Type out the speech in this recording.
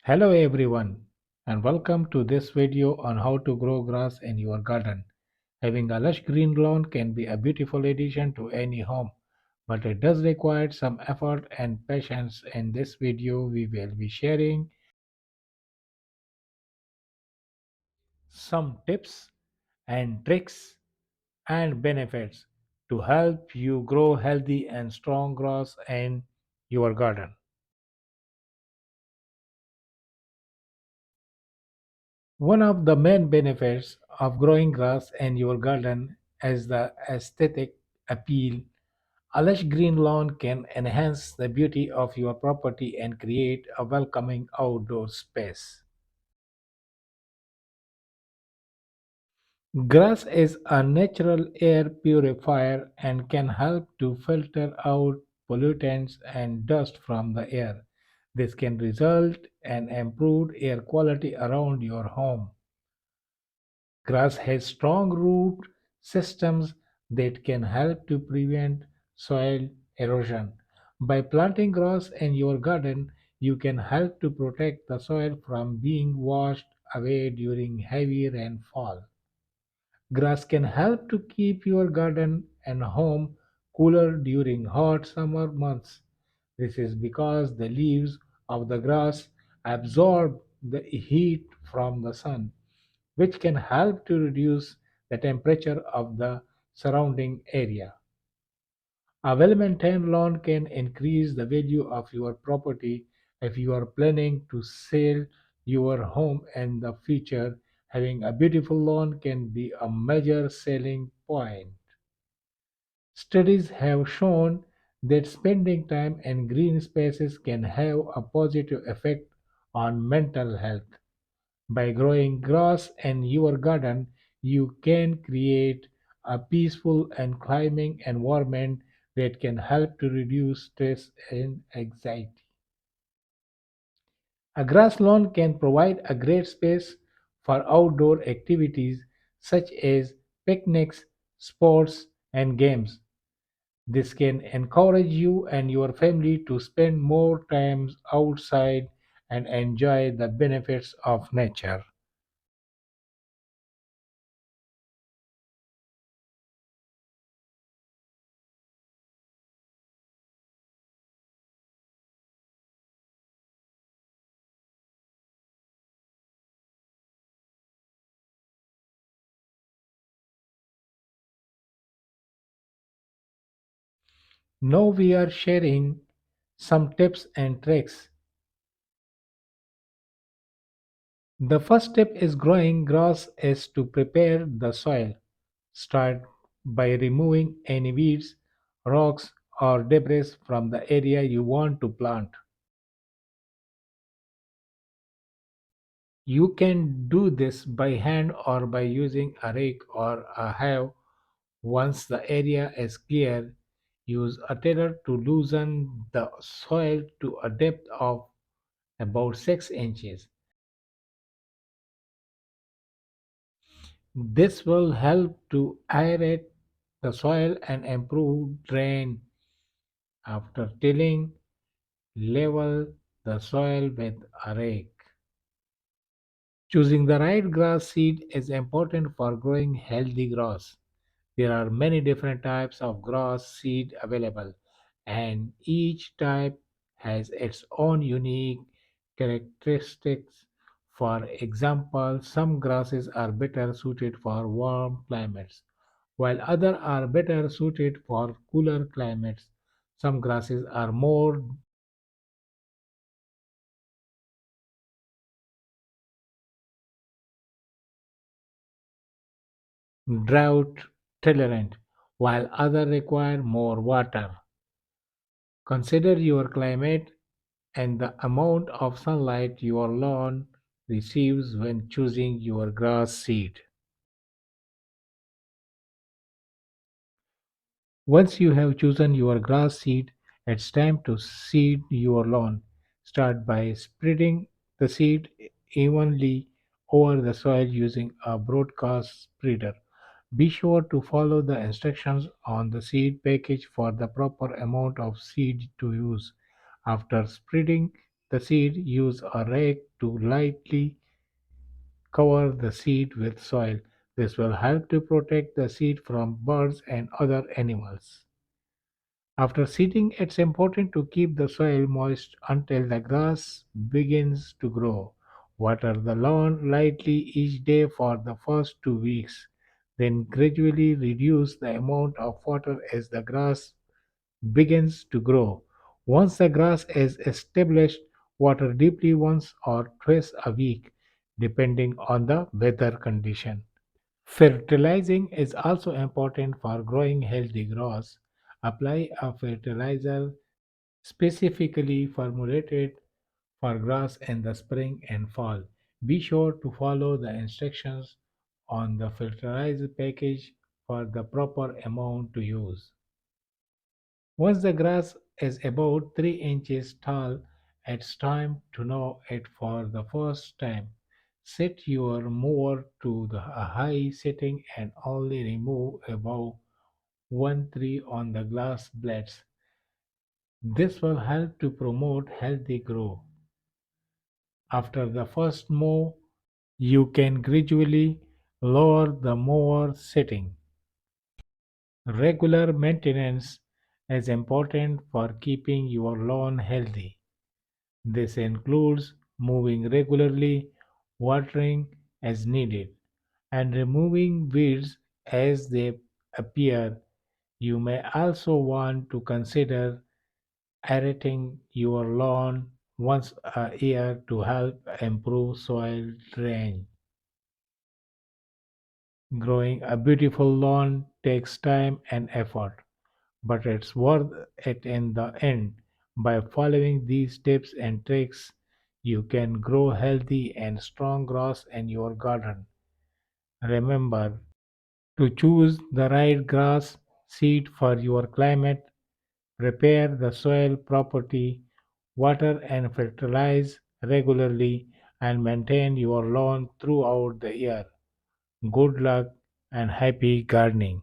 Hello everyone and welcome to this video on how to grow grass in your garden. Having a lush green lawn can be a beautiful addition to any home, but it does require some effort and patience. In this video we will be sharing some tips and tricks and benefits to help you grow healthy and strong grass in your garden. One of the main benefits of growing grass in your garden is the aesthetic appeal. A lush green lawn can enhance the beauty of your property and create a welcoming outdoor space. Grass is a natural air purifier and can help to filter out pollutants and dust from the air. This can result in improved air quality around your home. Grass has strong root systems that can help to prevent soil erosion. By planting grass in your garden, you can help to protect the soil from being washed away during heavy rainfall. Grass can help to keep your garden and home cooler during hot summer months. This is because the leaves of the grass absorb the heat from the sun, which can help to reduce the temperature of the surrounding area. A well maintained lawn can increase the value of your property. If you are planning to sell your home in the future. Having a beautiful lawn can be a major selling point. Studies have shown that spending time in green spaces can have a positive effect on mental health. By growing grass in your garden, you can create a peaceful and climbing environment that can help to reduce stress and anxiety. A grass lawn can provide a great space for outdoor activities such as picnics, sports, and games. This can encourage you and your family to spend more time outside and enjoy the benefits of nature. Now we are sharing some tips and tricks. The first step is growing grass is to prepare the soil. Start by removing any weeds, rocks, or debris from the area you want to plant. You can do this by hand or by using a rake or a hoe. Once the area is clear, use a tiller to loosen the soil to a depth of about 6 inches. This will help to aerate the soil and improve drain. After tilling, level the soil with a rake. Choosing the right grass seed is important for growing healthy grass. There are many different types of grass seed available, and each type has its own unique characteristics. For example, some grasses are better suited for warm climates, while others are better suited for cooler climates. Some grasses are more drought tolerant, while others require more water. Consider your climate and the amount of sunlight your lawn receives when choosing your grass seed. Once you have chosen your grass seed, it's time to seed your lawn. Start by spreading the seed evenly over the soil using a broadcast spreader. Be sure to follow the instructions on the seed package for the proper amount of seed to use. After spreading the seed, use a rake to lightly cover the seed with soil. This will help to protect the seed from birds and other animals. After seeding, it's important to keep the soil moist until the grass begins to grow. Water the lawn lightly each day for the first 2 weeks, then gradually reduce the amount of water as the grass begins to grow. Once the grass is established, water deeply once or twice a week, depending on the weather condition. Fertilizing is also important for growing healthy grass. Apply a fertilizer specifically formulated for grass in the spring and fall. Be sure to follow the instructions on the fertilizer package for the proper amount to use. Once the grass is about 3 inches tall, it's time to know it for the first time. Set your mower to the a high setting and only remove about 1 tree on the grass blades. This will help to promote healthy growth. After the first mow, you can gradually lower the mower setting. Regular maintenance is important for keeping your lawn healthy. This includes mowing regularly, watering as needed, and removing weeds as they appear. You may also want to consider aerating your lawn once a year to help improve soil drainage. Growing a beautiful lawn takes time and effort, but it's worth it in the end. By following these tips and tricks, you can grow healthy and strong grass in your garden. Remember to choose the right grass seed for your climate, prepare the soil properly, water and fertilize regularly, and maintain your lawn throughout the year. Good luck and happy gardening.